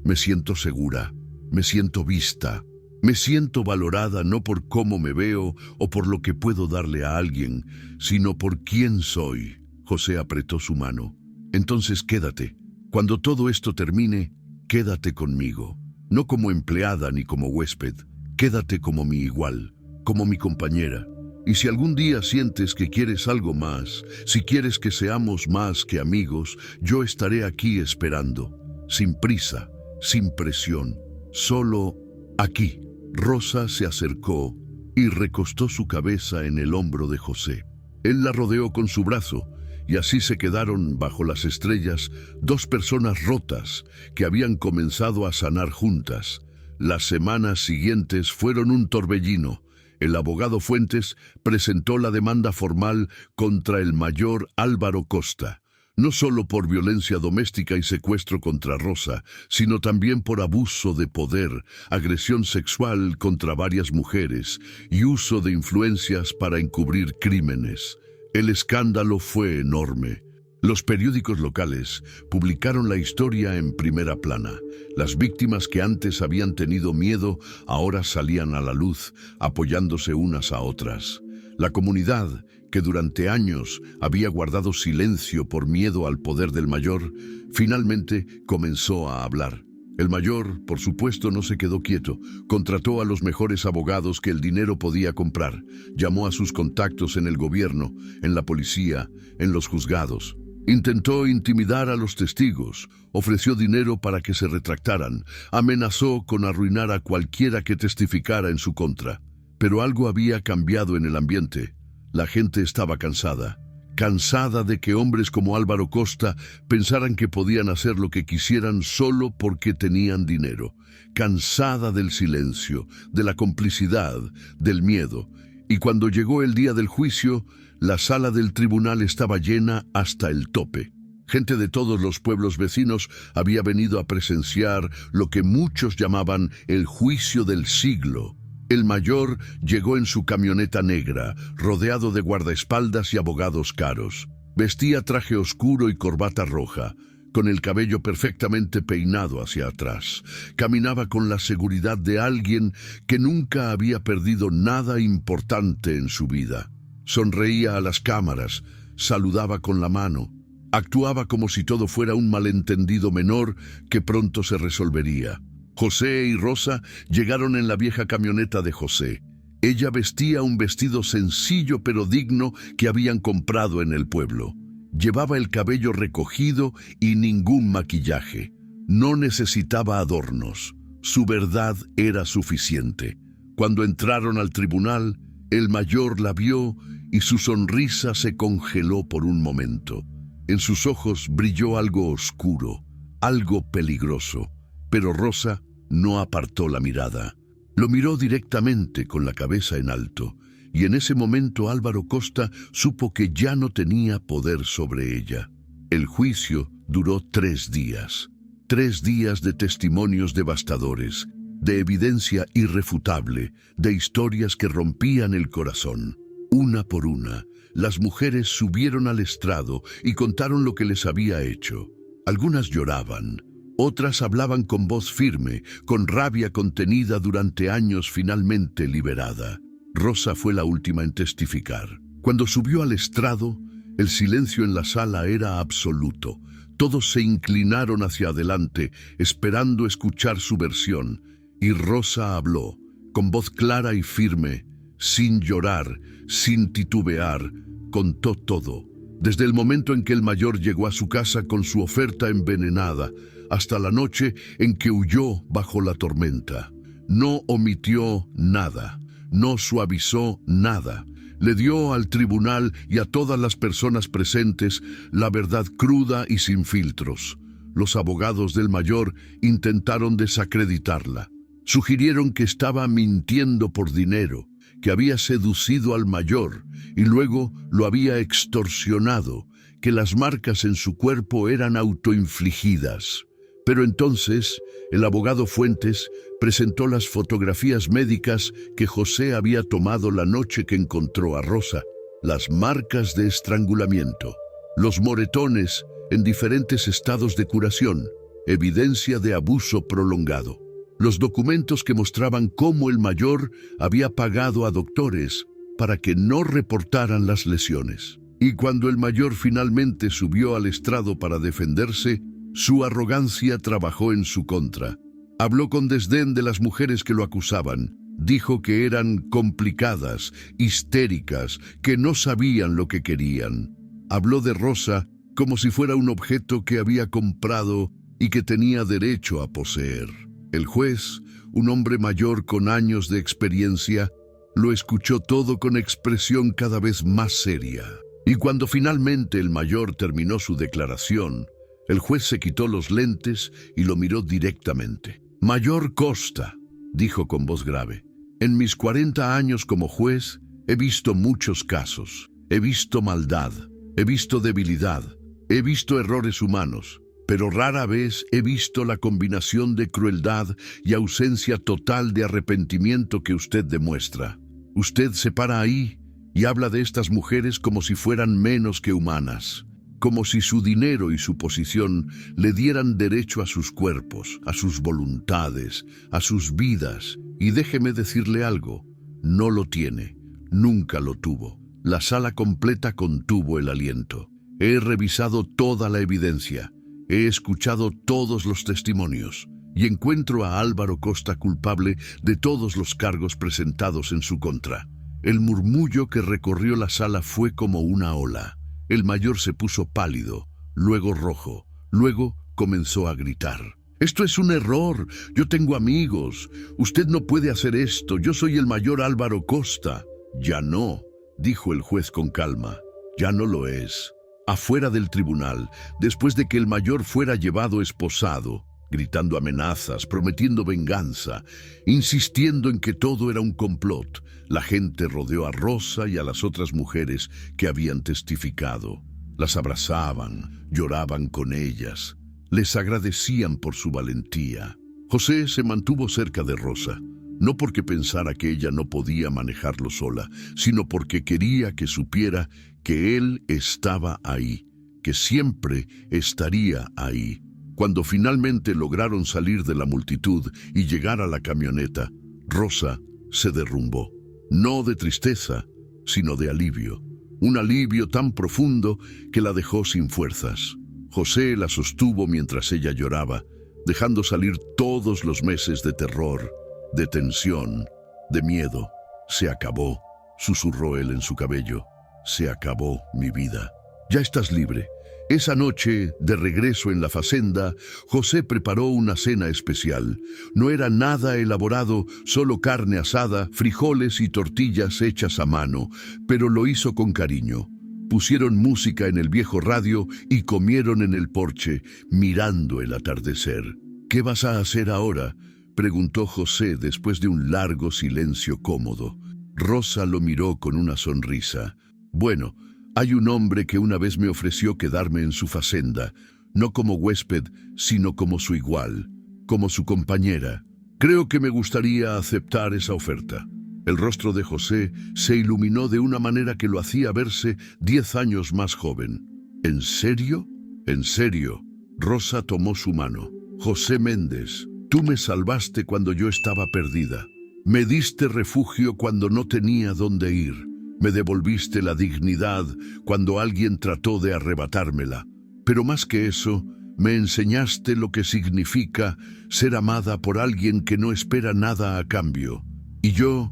me siento segura, me siento vista, me siento valorada no por cómo me veo o por lo que puedo darle a alguien, sino por quién soy. José apretó su mano. Entonces quédate. Cuando todo esto termine, quédate conmigo. No como empleada ni como huésped. Quédate como mi igual, como mi compañera. Y si algún día sientes que quieres algo más, si quieres que seamos más que amigos, yo estaré aquí esperando, sin prisa, sin presión, solo aquí. Rosa se acercó y recostó su cabeza en el hombro de José. Él la rodeó con su brazo y así se quedaron bajo las estrellas dos personas rotas que habían comenzado a sanar juntas. Las semanas siguientes fueron un torbellino. El abogado Fuentes presentó la demanda formal contra el mayor Álvaro Costa, no solo por violencia doméstica y secuestro contra Rosa, sino también por abuso de poder, agresión sexual contra varias mujeres y uso de influencias para encubrir crímenes. El escándalo fue enorme. Los periódicos locales publicaron la historia en primera plana. Las víctimas que antes habían tenido miedo ahora salían a la luz, apoyándose unas a otras. La comunidad, que durante años había guardado silencio por miedo al poder del mayor, finalmente comenzó a hablar. El mayor, por supuesto, no se quedó quieto. Contrató a los mejores abogados que el dinero podía comprar. Llamó a sus contactos en el gobierno, en la policía, en los juzgados. Intentó intimidar a los testigos, ofreció dinero para que se retractaran, amenazó con arruinar a cualquiera que testificara en su contra. Pero algo había cambiado en el ambiente. La gente estaba cansada. Cansada de que hombres como Álvaro Costa pensaran que podían hacer lo que quisieran solo porque tenían dinero. Cansada del silencio, de la complicidad, del miedo. Y cuando llegó el día del juicio, la sala del tribunal estaba llena hasta el tope. Gente de todos los pueblos vecinos había venido a presenciar lo que muchos llamaban el juicio del siglo. El mayor llegó en su camioneta negra, rodeado de guardaespaldas y abogados caros. Vestía traje oscuro y corbata roja, con el cabello perfectamente peinado hacia atrás. Caminaba con la seguridad de alguien que nunca había perdido nada importante en su vida. Sonreía a las cámaras, saludaba con la mano. Actuaba como si todo fuera un malentendido menor que pronto se resolvería. José y Rosa llegaron en la vieja camioneta de José. Ella vestía un vestido sencillo pero digno que habían comprado en el pueblo. Llevaba el cabello recogido y ningún maquillaje. No necesitaba adornos. Su verdad era suficiente. Cuando entraron al tribunal, el mayor la vio y su sonrisa se congeló por un momento. En sus ojos brilló algo oscuro, algo peligroso. Pero Rosa no apartó la mirada. Lo miró directamente con la cabeza en alto, y en ese momento Álvaro Costa supo que ya no tenía poder sobre ella. El juicio duró 3 días. 3 días de testimonios devastadores, de evidencia irrefutable, de historias que rompían el corazón. Una por una, las mujeres subieron al estrado y contaron lo que les había hecho. Algunas lloraban. Otras hablaban con voz firme, con rabia contenida durante años finalmente liberada. Rosa fue la última en testificar. Cuando subió al estrado, el silencio en la sala era absoluto. Todos se inclinaron hacia adelante, esperando escuchar su versión. Y Rosa habló, con voz clara y firme, sin llorar, sin titubear, contó todo. Desde el momento en que el mayor llegó a su casa con su oferta envenenada, hasta la noche en que huyó bajo la tormenta. No omitió nada, no suavizó nada. Le dio al tribunal y a todas las personas presentes la verdad cruda y sin filtros. Los abogados del mayor intentaron desacreditarla. Sugirieron que estaba mintiendo por dinero, que había seducido al mayor y luego lo había extorsionado, que las marcas en su cuerpo eran autoinfligidas. Pero entonces, el abogado Fuentes presentó las fotografías médicas que José había tomado la noche que encontró a Rosa, las marcas de estrangulamiento, los moretones en diferentes estados de curación, evidencia de abuso prolongado, los documentos que mostraban cómo el mayor había pagado a doctores para que no reportaran las lesiones. Y cuando el mayor finalmente subió al estrado para defenderse, su arrogancia trabajó en su contra. Habló con desdén de las mujeres que lo acusaban. Dijo que eran complicadas, histéricas, que no sabían lo que querían. Habló de Rosa como si fuera un objeto que había comprado y que tenía derecho a poseer. El juez, un hombre mayor con años de experiencia, lo escuchó todo con expresión cada vez más seria. Y cuando finalmente el mayor terminó su declaración, el juez se quitó los lentes y lo miró directamente. «Mayor Costa», dijo con voz grave, «en mis 40 años como juez he visto muchos casos. He visto maldad, he visto debilidad, he visto errores humanos, pero rara vez he visto la combinación de crueldad y ausencia total de arrepentimiento que usted demuestra. Usted se para ahí y habla de estas mujeres como si fueran menos que humanas, como si su dinero y su posición le dieran derecho a sus cuerpos, a sus voluntades, a sus vidas. Y déjeme decirle algo, no lo tiene, nunca lo tuvo». La sala completa contuvo el aliento. He revisado toda la evidencia, he escuchado todos los testimonios. y encuentro a Álvaro Costa culpable de todos los cargos presentados en su contra. El murmullo que recorrió la sala fue como una ola. El mayor se puso pálido, luego rojo, luego comenzó a gritar. «Esto es un error, yo tengo amigos, usted no puede hacer esto, yo soy el mayor Álvaro Costa». «Ya no», dijo el juez con calma, «ya no lo es». Afuera del tribunal, después de que el mayor fuera llevado esposado, gritando amenazas, prometiendo venganza, insistiendo en que todo era un complot, la gente rodeó a Rosa y a las otras mujeres que habían testificado. Las abrazaban, lloraban con ellas, les agradecían por su valentía. José se mantuvo cerca de Rosa, no porque pensara que ella no podía manejarlo sola, sino porque quería que supiera que él estaba ahí, que siempre estaría ahí. Cuando finalmente lograron salir de la multitud y llegar a la camioneta, Rosa se derrumbó. No de tristeza, sino de alivio. Un alivio tan profundo que la dejó sin fuerzas. José la sostuvo mientras ella lloraba, dejando salir todos los meses de terror, de tensión, de miedo. «Se acabó», susurró él en su cabello. «Se acabó mi vida. Ya estás libre». Esa noche, de regreso en la fazenda, José preparó una cena especial. No era nada elaborado, solo carne asada, frijoles y tortillas hechas a mano, pero lo hizo con cariño. Pusieron música en el viejo radio y comieron en el porche, mirando el atardecer. «¿Qué vas a hacer ahora?», preguntó José después de un largo silencio cómodo. Rosa lo miró con una sonrisa. «Bueno, hay un hombre que una vez me ofreció quedarme en su fazenda, no como huésped, sino como su igual, como su compañera. Creo que me gustaría aceptar esa oferta». El rostro de José se iluminó de una manera que lo hacía verse 10 años más joven. «¿En serio?». «En serio». Rosa tomó su mano. «José Méndez, tú me salvaste cuando yo estaba perdida. Me diste refugio cuando no tenía dónde ir. Me devolviste la dignidad cuando alguien trató de arrebatármela. Pero más que eso, me enseñaste lo que significa ser amada por alguien que no espera nada a cambio. Y yo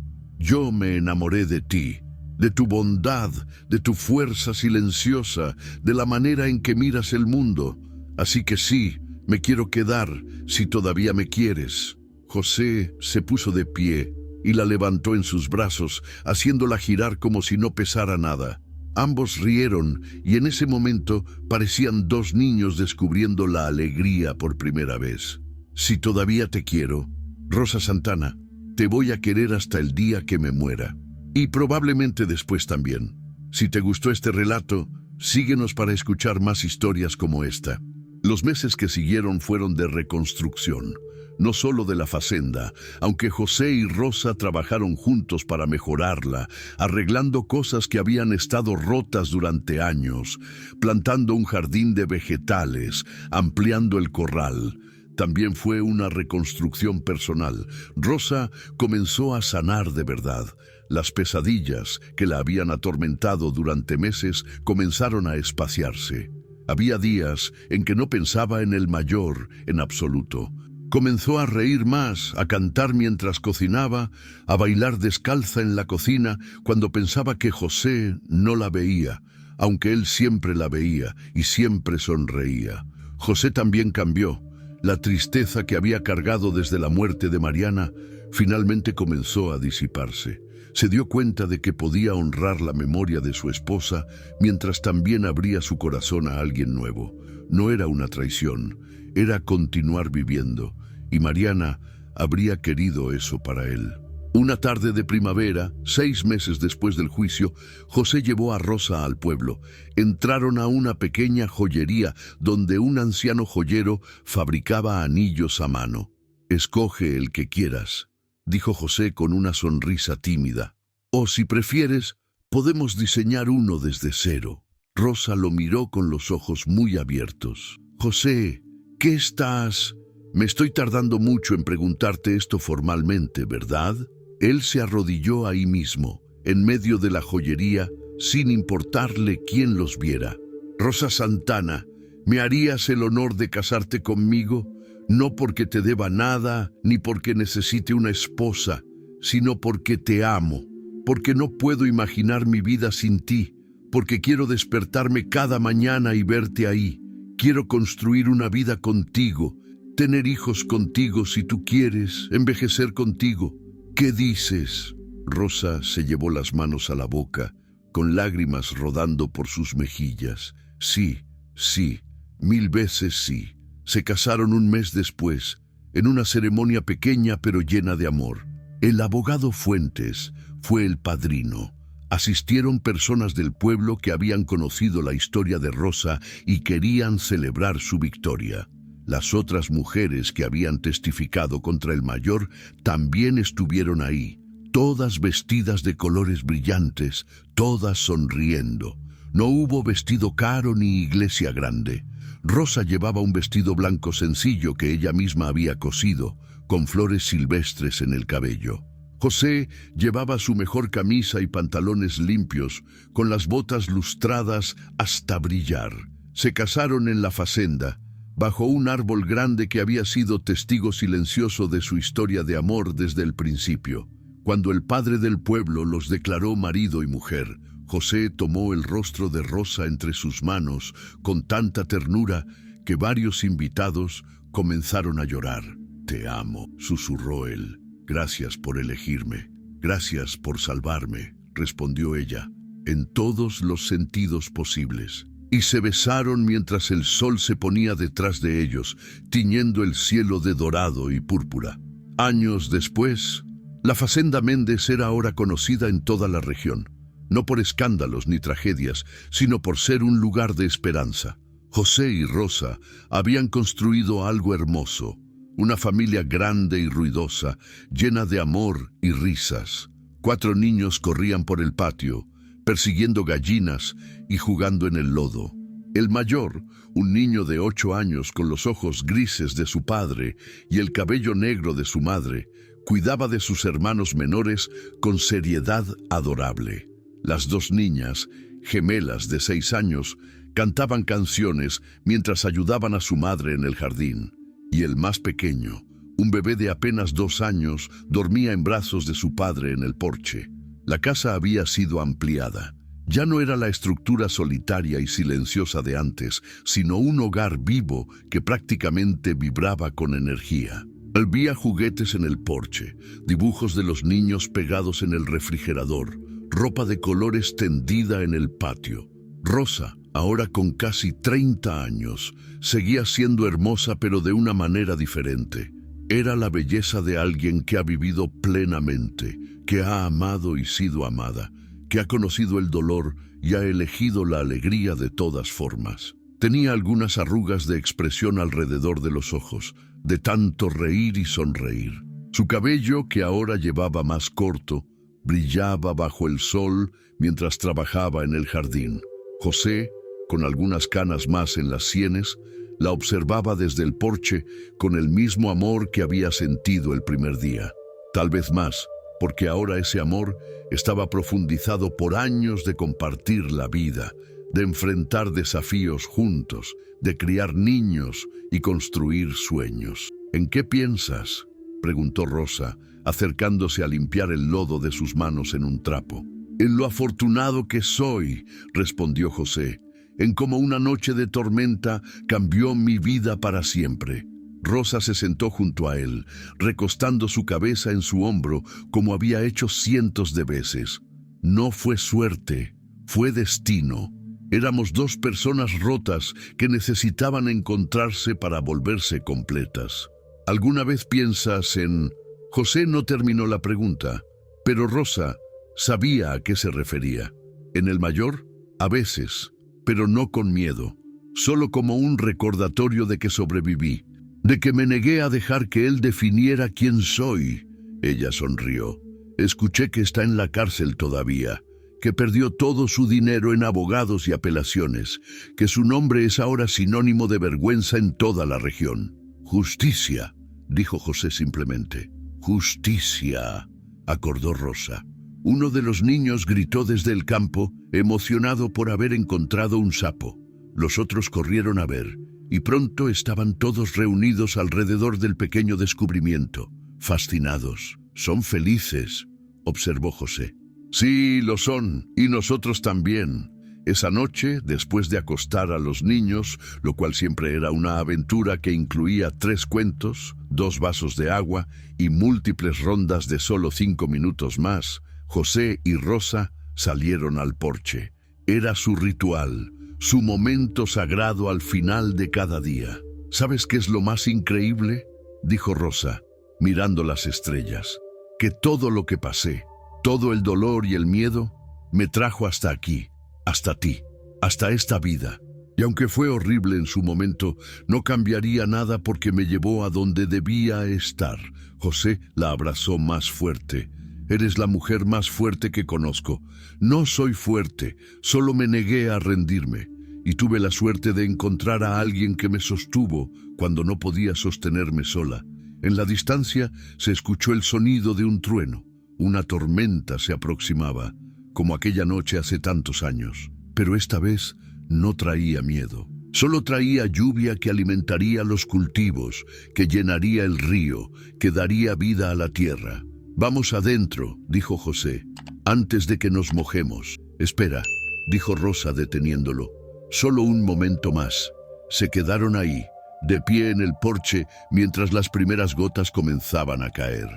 me enamoré de ti, de tu bondad, de tu fuerza silenciosa, de la manera en que miras el mundo. Así que sí, me quiero quedar si todavía me quieres». José se puso de pie y la levantó en sus brazos, haciéndola girar como si no pesara nada. Ambos rieron y en ese momento parecían dos niños descubriendo la alegría por primera vez. «Si todavía te quiero, Rosa Santana, te voy a querer hasta el día que me muera. Y probablemente después también. Si te gustó este relato, síguenos para escuchar más historias como esta». Los meses que siguieron fueron de reconstrucción, no solo de la fazenda, aunque José y Rosa trabajaron juntos para mejorarla, arreglando cosas que habían estado rotas durante años, plantando un jardín de vegetales, ampliando el corral. También fue una reconstrucción personal. Rosa comenzó a sanar de verdad. Las pesadillas que la habían atormentado durante meses comenzaron a espaciarse. Había días en que no pensaba en el mayor en absoluto. Comenzó a reír más, a cantar mientras cocinaba, a bailar descalza en la cocina cuando pensaba que José no la veía, aunque él siempre la veía y siempre sonreía. José también cambió. La tristeza que había cargado desde la muerte de Mariana finalmente comenzó a disiparse. Se dio cuenta de que podía honrar la memoria de su esposa mientras también abría su corazón a alguien nuevo. No era una traición, era continuar viviendo, y Mariana habría querido eso para él. Una tarde de primavera, 6 meses después del juicio, José llevó a Rosa al pueblo. Entraron a una pequeña joyería donde un anciano joyero fabricaba anillos a mano. «Escoge el que quieras», dijo José con una sonrisa tímida. «O si prefieres, podemos diseñar uno desde cero». Rosa lo miró con los ojos muy abiertos. «José, ¿qué estás...? Me estoy tardando mucho en preguntarte esto formalmente, ¿verdad?». Él se arrodilló ahí mismo, en medio de la joyería, sin importarle quién los viera. «Rosa Santana, ¿me harías el honor de casarte conmigo? no porque te deba nada, ni porque necesite una esposa, sino porque te amo, porque no puedo imaginar mi vida sin ti, porque quiero despertarme cada mañana y verte ahí. Quiero construir una vida contigo, tener hijos contigo si tú quieres, envejecer contigo. ¿Qué dices? Rosa se llevó las manos a la boca, con lágrimas rodando por sus mejillas. Sí, sí, 1000 veces sí. Se casaron un mes después, en una ceremonia pequeña pero llena de amor. El abogado Fuentes fue el padrino. Asistieron personas del pueblo que habían conocido la historia de Rosa y querían celebrar su victoria. Las otras mujeres que habían testificado contra el mayor también estuvieron ahí, todas vestidas de colores brillantes, todas sonriendo. No hubo vestido caro ni iglesia grande. Rosa llevaba un vestido blanco sencillo que ella misma había cosido, con flores silvestres en el cabello. José llevaba su mejor camisa y pantalones limpios, con las botas lustradas hasta brillar. Se casaron en la facenda, bajo un árbol grande que había sido testigo silencioso de su historia de amor desde el principio. Cuando el padre del pueblo los declaró marido y mujer, José tomó el rostro de Rosa entre sus manos con tanta ternura que varios invitados comenzaron a llorar. «Te amo», susurró él. «Gracias por elegirme. Gracias por salvarme», respondió ella, en todos los sentidos posibles. Y se besaron mientras el sol se ponía detrás de ellos, tiñendo el cielo de dorado y púrpura. Años después, la Fazenda Méndez era ahora conocida en toda la región, no por escándalos ni tragedias, sino por ser un lugar de esperanza. José y Rosa habían construido algo hermoso, una familia grande y ruidosa, llena de amor y risas. 4 niños corrían por el patio, persiguiendo gallinas y jugando en el lodo. El mayor, un niño de 8 años con los ojos grises de su padre y el cabello negro de su madre, cuidaba de sus hermanos menores con seriedad adorable. Las 2 niñas, gemelas de 6 años, cantaban canciones mientras ayudaban a su madre en el jardín. Y el más pequeño, un bebé de apenas 2 años, dormía en brazos de su padre en el porche. La casa había sido ampliada. Ya no era la estructura solitaria y silenciosa de antes, sino un hogar vivo que prácticamente vibraba con energía. Había juguetes en el porche, dibujos de los niños pegados en el refrigerador, ropa de colores tendida en el patio. Rosa, ahora con casi 30 años, seguía siendo hermosa pero de una manera diferente. Era la belleza de alguien que ha vivido plenamente, que ha amado y sido amada, que ha conocido el dolor y ha elegido la alegría de todas formas. Tenía algunas arrugas de expresión alrededor de los ojos, de tanto reír y sonreír. Su cabello, que ahora llevaba más corto, brillaba bajo el sol mientras trabajaba en el jardín. José, con algunas canas más en las sienes, la observaba desde el porche con el mismo amor que había sentido el primer día. Tal vez más, porque ahora ese amor estaba profundizado por años de compartir la vida, de enfrentar desafíos juntos, de criar niños y construir sueños. «¿En qué piensas?», preguntó Rosa, acercándose a limpiar el lodo de sus manos en un trapo. «En lo afortunado que soy», respondió José, «en cómo una noche de tormenta cambió mi vida para siempre». Rosa se sentó junto a él, recostando su cabeza en su hombro como había hecho cientos de veces. «No fue suerte, fue destino. Éramos 2 personas rotas que necesitaban encontrarse para volverse completas». ¿Alguna vez piensas en...? José no terminó la pregunta, pero Rosa sabía a qué se refería. ¿En el mayor? A veces, pero no con miedo, solo como un recordatorio de que sobreviví, de que me negué a dejar que él definiera quién soy. Ella sonrió. «Escuché que está en la cárcel todavía, que perdió todo su dinero en abogados y apelaciones, que su nombre es ahora sinónimo de vergüenza en toda la región». «Justicia», dijo José simplemente. «Justicia», acordó Rosa. Uno de los niños gritó desde el campo, emocionado por haber encontrado un sapo. Los otros corrieron a ver, y pronto estaban todos reunidos alrededor del pequeño descubrimiento, fascinados. «Son felices», observó José. «Sí, lo son, y nosotros también». Esa noche, después de acostar a los niños, lo cual siempre era una aventura que incluía 3 cuentos, 2 vasos de agua y múltiples rondas de solo 5 minutos más, José y Rosa salieron al porche. Era su ritual, su momento sagrado al final de cada día. «¿Sabes qué es lo más increíble?», dijo Rosa, mirando las estrellas. «Que todo lo que pasé, todo el dolor y el miedo, me trajo hasta aquí. Hasta ti, hasta esta vida. Y aunque fue horrible en su momento, no cambiaría nada porque me llevó a donde debía estar». José la abrazó más fuerte. «Eres la mujer más fuerte que conozco. No soy fuerte, solo me negué a rendirme. Y tuve la suerte de encontrar a alguien que me sostuvo cuando no podía sostenerme sola». En la distancia se escuchó el sonido de un trueno. Una tormenta se aproximaba, como aquella noche hace tantos años. Pero esta vez no traía miedo. Solo traía lluvia que alimentaría los cultivos, que llenaría el río, que daría vida a la tierra. «Vamos adentro», dijo José, «antes de que nos mojemos». «Espera», dijo Rosa deteniéndolo. «Solo un momento más». Se quedaron ahí, de pie en el porche, mientras las primeras gotas comenzaban a caer.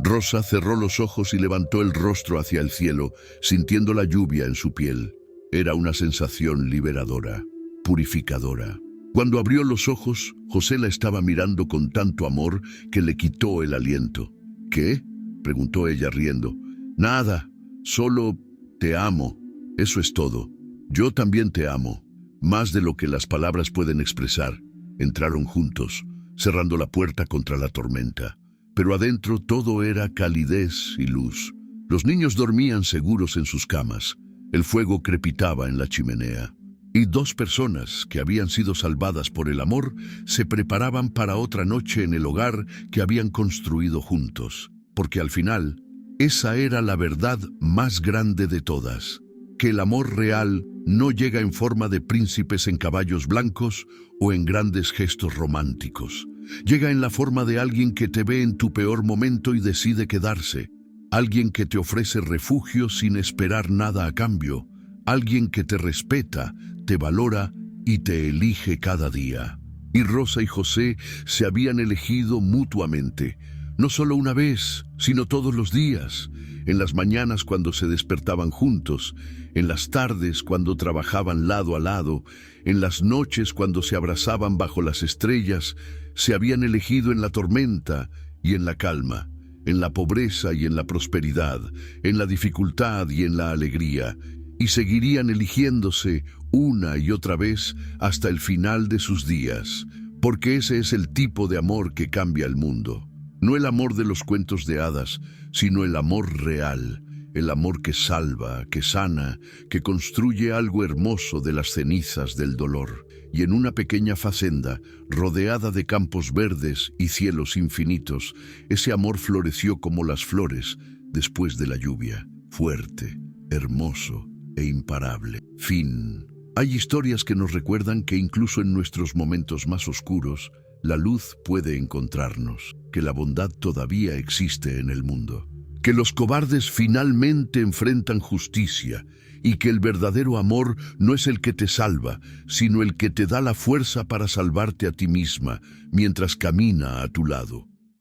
Rosa cerró los ojos y levantó el rostro hacia el cielo, sintiendo la lluvia en su piel. Era una sensación liberadora, purificadora. Cuando abrió los ojos, José la estaba mirando con tanto amor que le quitó el aliento. «¿Qué?», preguntó ella riendo. «Nada, solo te amo. Eso es todo. Yo también te amo, más de lo que las palabras pueden expresar». Entraron juntos, cerrando la puerta contra la tormenta. Pero adentro todo era calidez y luz. Los niños dormían seguros en sus camas. El fuego crepitaba en la chimenea. Y 2 personas que habían sido salvadas por el amor se preparaban para otra noche en el hogar que habían construido juntos. Porque al final, esa era la verdad más grande de todas. Que el amor real no llega en forma de príncipes en caballos blancos o en grandes gestos románticos. Llega en la forma de alguien que te ve en tu peor momento y decide quedarse. Alguien que te ofrece refugio sin esperar nada a cambio. Alguien que te respeta, te valora y te elige cada día. Y Rosa y José se habían elegido mutuamente. No solo una vez, sino todos los días. En las mañanas cuando se despertaban juntos, en las tardes cuando trabajaban lado a lado, en las noches cuando se abrazaban bajo las estrellas, se habían elegido en la tormenta y en la calma, en la pobreza y en la prosperidad, en la dificultad y en la alegría, y seguirían eligiéndose una y otra vez hasta el final de sus días, porque ese es el tipo de amor que cambia el mundo. No el amor de los cuentos de hadas, sino el amor real, el amor que salva, que sana, que construye algo hermoso de las cenizas del dolor. Y en una pequeña facenda, rodeada de campos verdes y cielos infinitos, ese amor floreció como las flores después de la lluvia, fuerte, hermoso e imparable. Fin. Hay historias que nos recuerdan que incluso en nuestros momentos más oscuros, la luz puede encontrarnos, que la bondad todavía existe en el mundo, que los cobardes finalmente enfrentan justicia y que el verdadero amor no es el que te salva, sino el que te da la fuerza para salvarte a ti misma mientras camina a tu lado.